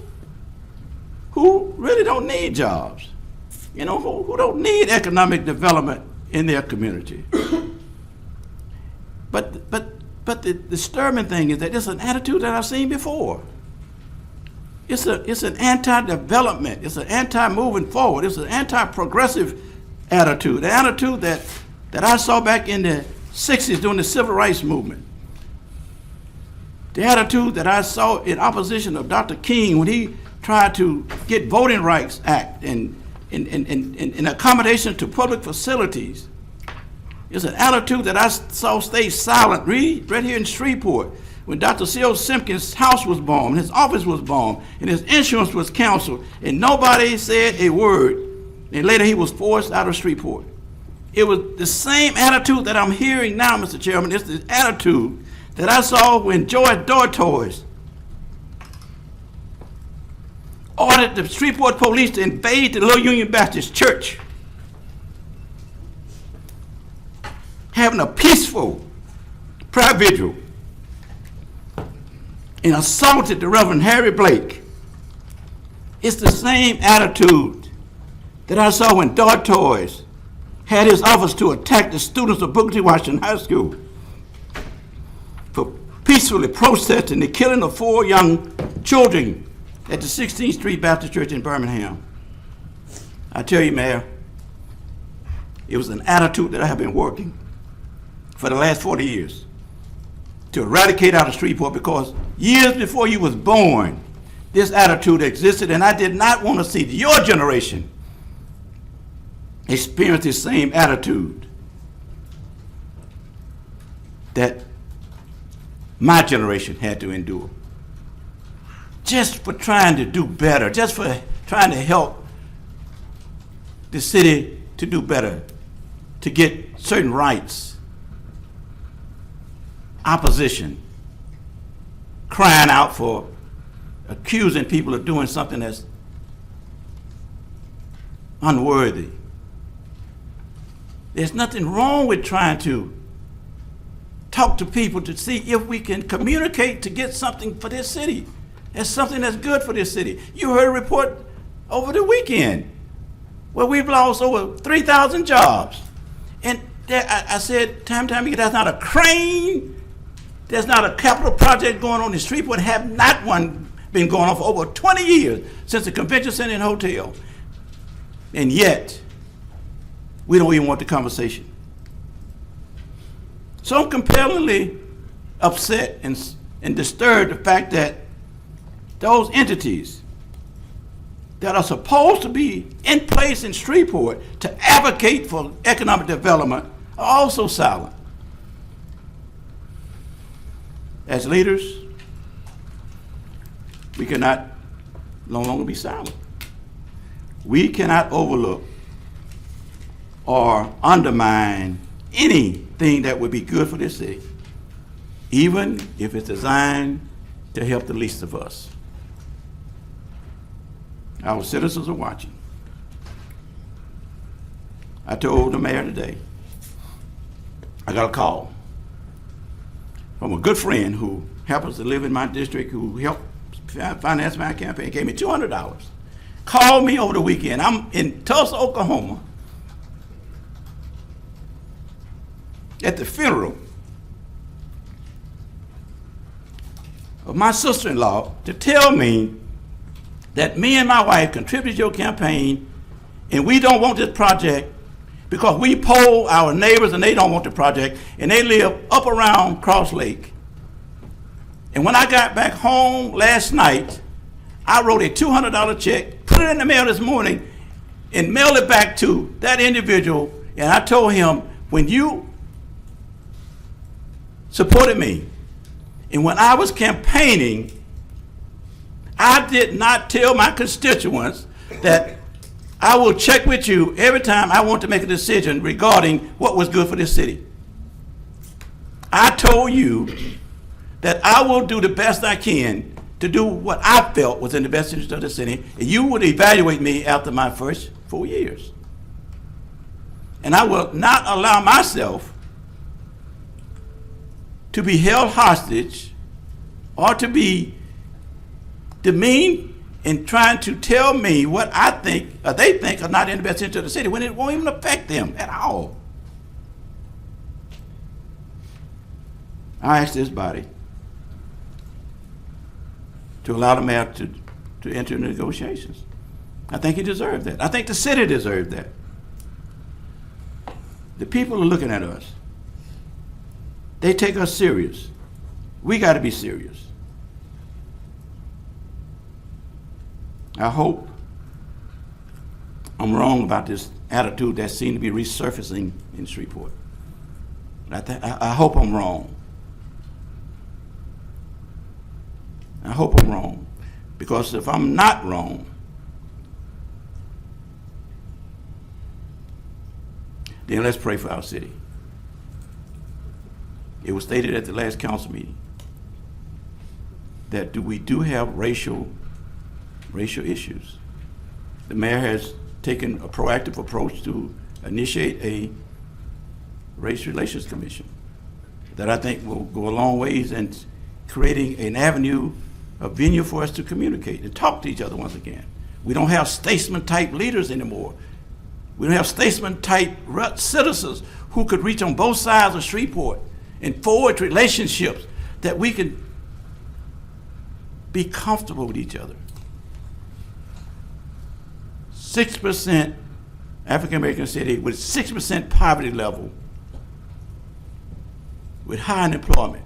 who really don't need jobs, who don't need economic development in their community. But the disturbing thing is that it's an attitude that I've seen before. It's an anti-development. It's an anti-moving forward. It's an anti-progressive attitude. The attitude that I saw back in the 60s during the civil rights movement. The attitude that I saw in opposition of Dr. King when he tried to get Voting Rights Act and accommodation to public facilities. It's an attitude that I saw stay silent right here in Shreveport when Dr. C.O. Simpkins' house was bombed, his office was bombed, and his insurance was canceled, and nobody said a word. And later he was forced out of Shreveport. It was the same attitude that I'm hearing now, Mr. Chairman. It's the attitude that I saw when George Dortois ordered the Shreveport police to invade the Little Union Baptist Church, having a peaceful prayer vigil, and assaulted the Reverend Harry Blake. It's the same attitude that I saw when Dortois had his office to attack the students of Booker T. Washington High School for peaceful peacefully protesting the killing of 4 young children at the 16th Street Baptist Church in Birmingham. I tell you, Mayor, it was an attitude that I have been working for the last 40 years to eradicate out of Shreveport, because years before you was born, this attitude existed, and I did not want to see your generation experience the same attitude that my generation had to endure. Just for trying to do better, just for trying to help the city to do better, to get certain rights. Opposition, crying out for, accusing people of doing something that's unworthy. There's nothing wrong with trying to talk to people to see if we can communicate to get something for this city. It's something that's good for this city. You heard a report over the weekend where we've lost over 3,000 jobs. And there, I said time and time again, that's not a crane, there's not a capital project going on in Shreveport, have not one been going on for over 20 years since the convention center and hotel. And yet, we don't even want the conversation. So I'm compellingly upset and disturbed the fact that those entities that are supposed to be in place in Shreveport to advocate for economic development are also silent. As leaders, we cannot no longer be silent. We cannot overlook or undermine anything that would be good for this city, even if it's designed to help the least of us. Our citizens are watching. I told the mayor today, I got a call from a good friend who happens to live in my district, who helped finance my campaign, gave me $200. Called me over the weekend. I'm in Tulsa, Oklahoma, at the funeral of my sister-in-law to tell me that me and my wife contributed to your campaign and we don't want this project because we poll our neighbors and they don't want the project, and they live up around Cross Lake. And when I got back home last night, I wrote a $200 check, put it in the mail this morning, and mailed it back to that individual, and I told him, when you supported me, and when I was campaigning, I did not tell my constituents that I will check with you every time I want to make a decision regarding what was good for this city. I told you that I will do the best I can to do what I felt was in the best interest of the city, and you would evaluate me after my first 4 years. And I will not allow myself to be held hostage or to be demeaned in trying to tell me what I think or they think are not in the best interest of the city when it won't even affect them at all. I asked this body to allow the mayor to enter into negotiations. I think he deserved that. I think the city deserved that. The people are looking at us. They take us serious. We got to be serious. I hope I'm wrong about this attitude that seems to be resurfacing in Shreveport. I hope I'm wrong. I hope I'm wrong. Because if I'm not wrong, then let's pray for our city. It was stated at the last council meeting that we do have racial issues. The mayor has taken a proactive approach to initiate a race relations commission that I think will go a long ways in creating an avenue, a venue for us to communicate and talk to each other once again. We don't have statesman-type leaders anymore. We don't have statesman-type citizens who could reach on both sides of Shreveport and forge relationships that we can be comfortable with each other. 6% African American city with 6% poverty level, with high unemployment.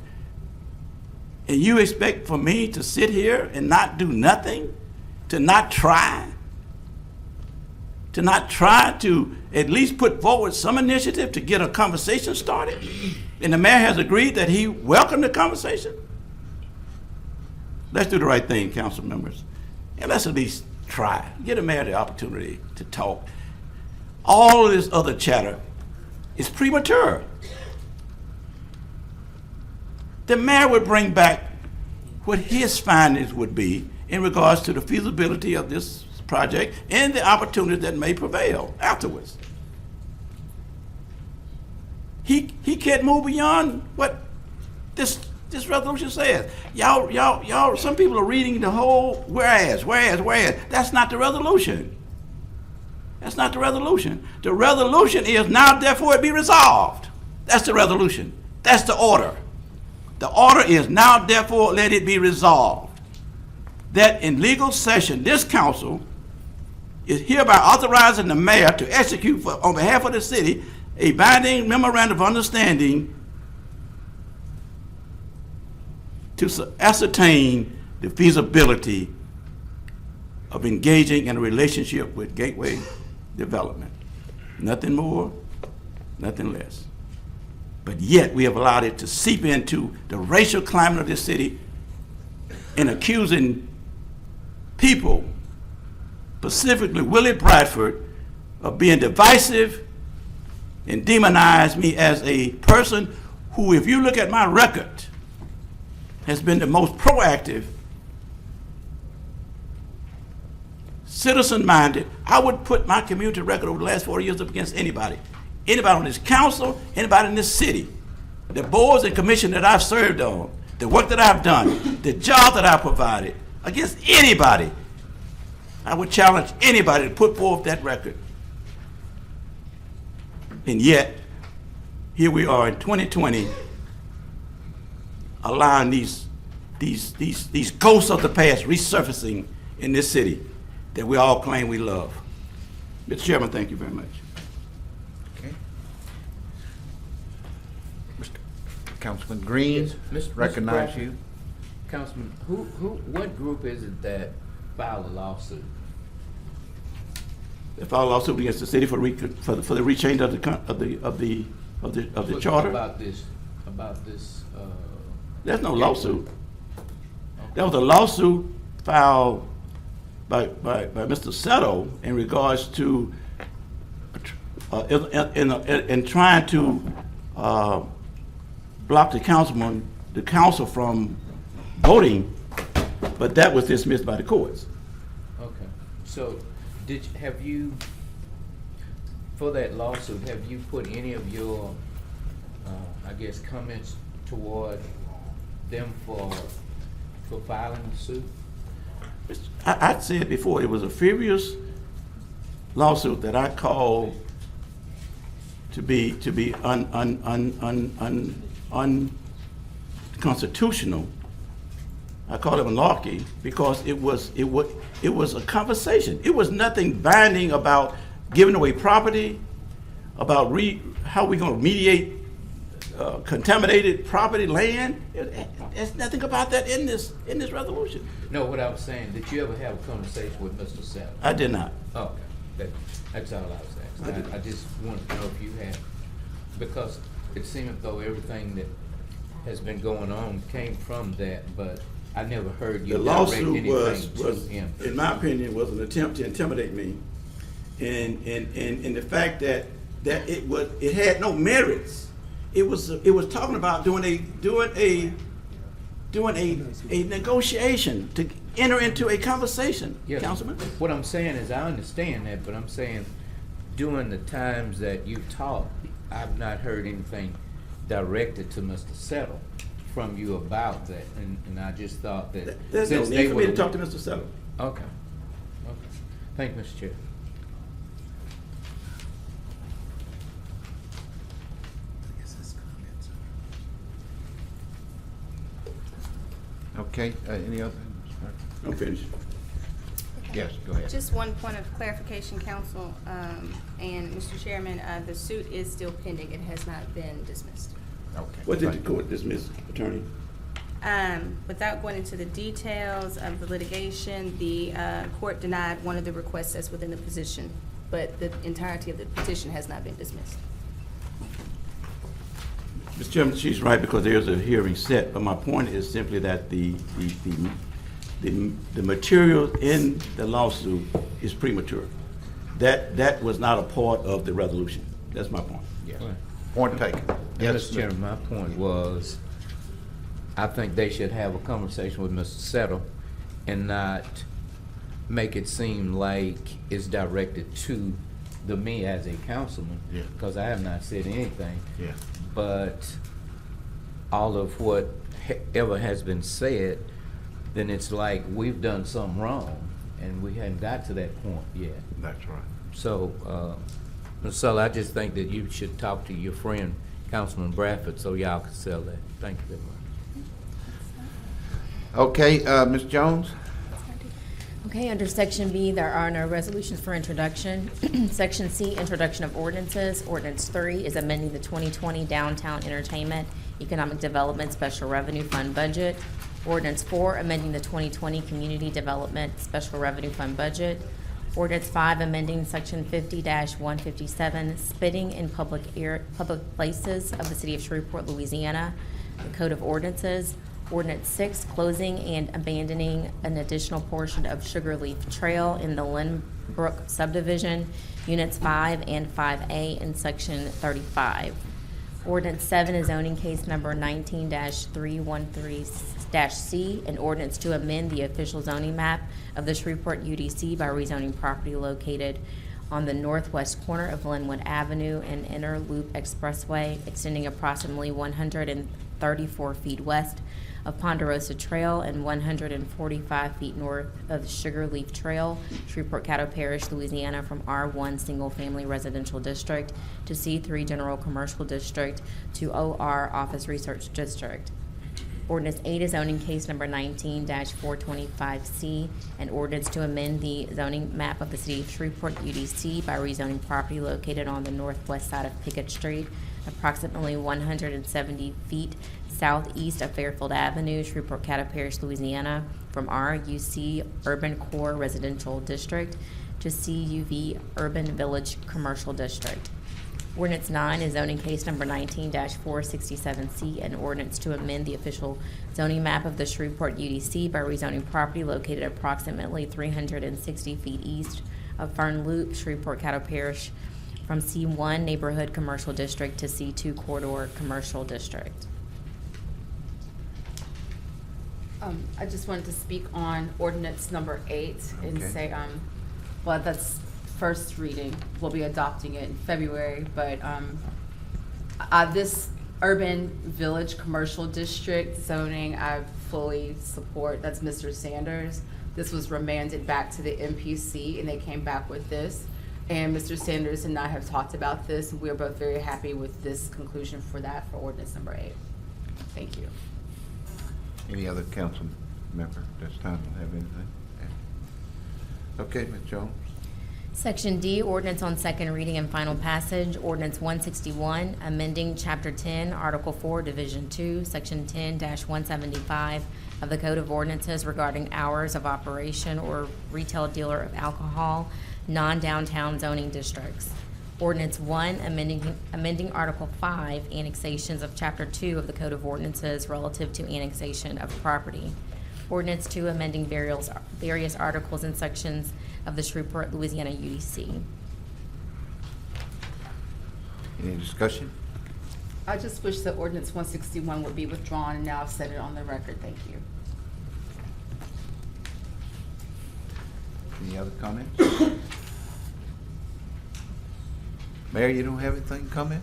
And you expect for me to sit here and not do nothing, to not try to at least put forward some initiative to get a conversation started? And the mayor has agreed that he welcomed the conversation. Let's do the right thing, council members, and let's at least try. Give the mayor the opportunity to talk. All of this other chatter is premature. The mayor would bring back what his findings would be in regards to the feasibility of this project and the opportunities that may prevail afterwards. He can't move beyond what this resolution says. Y'all, some people are reading the whole whereas. That's not the resolution. That's not the resolution. The resolution is now therefore it be resolved. That's the resolution. That's the order. The order is now therefore let it be resolved that in legal session this council is hereby authorizing the mayor to execute on behalf of the city a binding memorandum of understanding to ascertain the feasibility of engaging in a relationship with Gateway Development. Nothing more, nothing less. But yet we have allowed it to seep into the racial climate of this city and accusing people, specifically Willie Bradford, of being divisive and demonize me as a person who, if you look at my record, has been the most proactive, citizen-minded. I would put my community record over the last 40 years up against anybody. Anybody on this council, anybody in this city. The boards and commissions that I've served on, the work that I've done, the job that I've provided, against anybody. I would challenge anybody to put forth that record. And yet, here we are in 2020, allowing these ghosts of the past resurfacing in this city that we all claim we love. Mr. Chairman, thank you very much. Okay. Councilman Green, recognize Mr. you. Councilman, what group is it that filed a lawsuit? They filed a lawsuit against the city for the rechange of the charter. About this. There's no lawsuit. There was a lawsuit filed by Mr. Settle in regards to in trying to block the council from voting, but that was dismissed by the courts. Okay. So, have you, for that lawsuit, have you put any of your, I guess, comments toward them for filing the suit? I said before, it was a furious lawsuit that I called to be unconstitutional. I called it malarkey because it was a conversation. It was nothing binding about giving away property, about how we're going to mediate contaminated property, land. There's nothing about that in this resolution. No, what I was saying, did you ever have a conversation with Mr. Settle? I did not. Oh, okay. That's all I was asking. I just wanted to know if you had, because it seemed as though everything that has been going on came from that, but I never heard you direct anything to him. The lawsuit was, in my opinion, was an attempt to intimidate me, and the fact that it had no merits. It was talking about doing a negotiation to enter into a conversation, yes. Councilman. What I'm saying is I understand that, but I'm saying during the times that you've talked, I've not heard anything directed to Mr. Settle from you about that, and I just thought that there's no need for me to talk to Mr. Settle. Okay. Thank you, Mr. Chair. Okay, any other? I'm finished. Yes, go ahead. Just one point of clarification, council, and Mr. Chairman, the suit is still pending. It has not been dismissed. Okay. What did the court dismiss, attorney? Without going into the details of the litigation, the court denied one of the requests that's within the petition, but the entirety of the petition has not been dismissed. Mr. Chairman, she's right because there's a hearing set, but my point is simply that the material in the lawsuit is premature. That was not a part of the resolution. That's my point. Yes. Point taken. Yes, Mr. Chairman, my point was, I think they should have a conversation with Mr. Settle and not make it seem like it's directed to me as a councilman, because I have not said anything. Yeah. But all of whatever has been said, then it's like we've done something wrong, and we hadn't got to that point yet. That's right. So, Mr. Sulla, I just think that you should talk to your friend, Councilman Bradford, so y'all can sell that. Thank you very much. Okay, Ms. Jones? Okay, under Section B, there are no resolutions for introduction. Section C, introduction of ordinances. Ordinance 3 is amending the 2020 Downtown Entertainment Economic Development Special Revenue Fund budget. Ordinance 4, amending the 2020 Community Development Special Revenue Fund budget. Ordinance 5, amending Section 50-157, spitting in public places of the City of Shreveport, Louisiana, the Code of Ordinances. Ordinance 6, closing and abandoning an additional portion of Sugarleaf Trail in the Lynbrook subdivision, Units 5 and 5A in Section 35. Ordinance 7 is zoning case number 19-313-C, an ordinance to amend the official zoning map of the Shreveport UDC by rezoning property located on the northwest corner of Glenwood Avenue and Inner Loop Expressway, extending approximately 134 feet west of Ponderosa Trail and 145 feet north of the Sugarleaf Trail, Shreveport, Caddo Parish, Louisiana, from R1 Single Family Residential District to C3 General Commercial District to OR Office Research District. Ordinance 8 is zoning case number 19-425C, an ordinance to amend the zoning map of the City of Shreveport UDC by rezoning property located on the northwest side of Pickett Street, approximately 170 feet southeast of Fairfield Avenue, Shreveport, Caddo Parish, Louisiana, from RUC Urban Core Residential District to CUV Urban Village Commercial District. Ordinance 9 is zoning case number 19-467C, an ordinance to amend the official zoning map of the Shreveport UDC by rezoning property located approximately 360 feet east of Fern Loop, Shreveport, Caddo Parish, from C1 Neighborhood Commercial District to C2 Corridor Commercial District. I just wanted to speak on ordinance number 8 and say, well, that's first reading. We'll be adopting it in February, but this urban village commercial district zoning, I fully support. That's Mr. Sanders. This was remanded back to the MPC, and they came back with this. And Mr. Sanders and I have talked about this, and we're both very happy with this conclusion for that for ordinance number 8. Thank you. Any other council member at this time have anything? Okay, Ms. Jones. Section D, ordinance on second reading and final passage, ordinance 161, amending Chapter 10, Article 4, Division 2, Section 10-175 of the Code of Ordinances regarding hours of operation or retail dealer of alcohol, non-downtown zoning districts. Ordinance 1, amending Article 5, annexations of Chapter 2 of the Code of Ordinances relative to annexation of property. Ordinance 2, amending various articles and sections of the Shreveport, Louisiana UDC. Any discussion? I just wish that ordinance 161 would be withdrawn, and now I've said it on the record. Thank you. Any other comments? Mayor, you don't have anything to comment?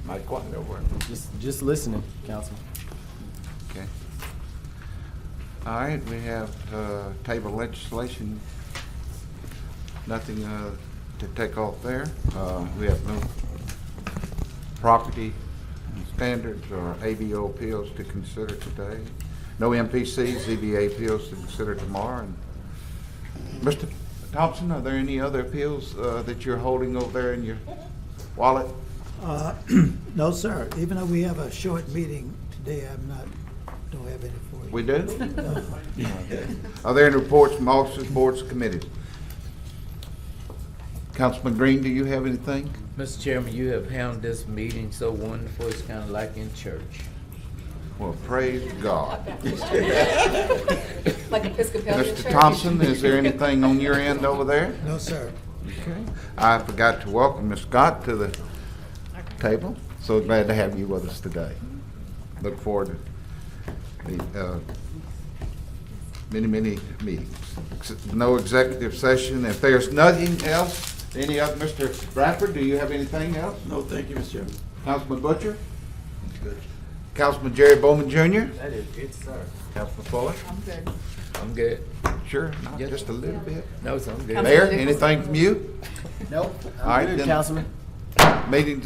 Mike Quantin, over. Just listening, Council. Okay. All right, we have table legislation. Nothing to take off there. We have no property standards or ABO appeals to consider today. No MPC, ZBA appeals to consider tomorrow. And Mr. Thompson, are there any other appeals that you're holding over there in your wallet? No, sir. Even though we have a short meeting today, don't have any for you. We do? Are there any reports from officers, boards, committees? Councilman Green, do you have anything? Mr. Chairman, you have handled this meeting so wonderful, it's kind of like in church. Well, praise God. Like Episcopalian Mr. church. Thompson, is there anything on your end over there? No, sir. Okay. I forgot to welcome Ms. Scott to the table. So glad to have you with us today. Look forward to the many meetings. No executive session. If there's nothing else, any other, Mr. Bradford, do you have anything else? No, thank you, Mr. Chairman. Councilman Butcher? Good. Councilman Jerry Bowman Jr.? That is good, sir. Councilman Fuller? I'm good. I'm good. Sure, not Yes. just a little bit. No, sir, I'm good. Councilman Mayor, Nicholson? anything from you? Nope. All right, Good, then. Councilman. Meeting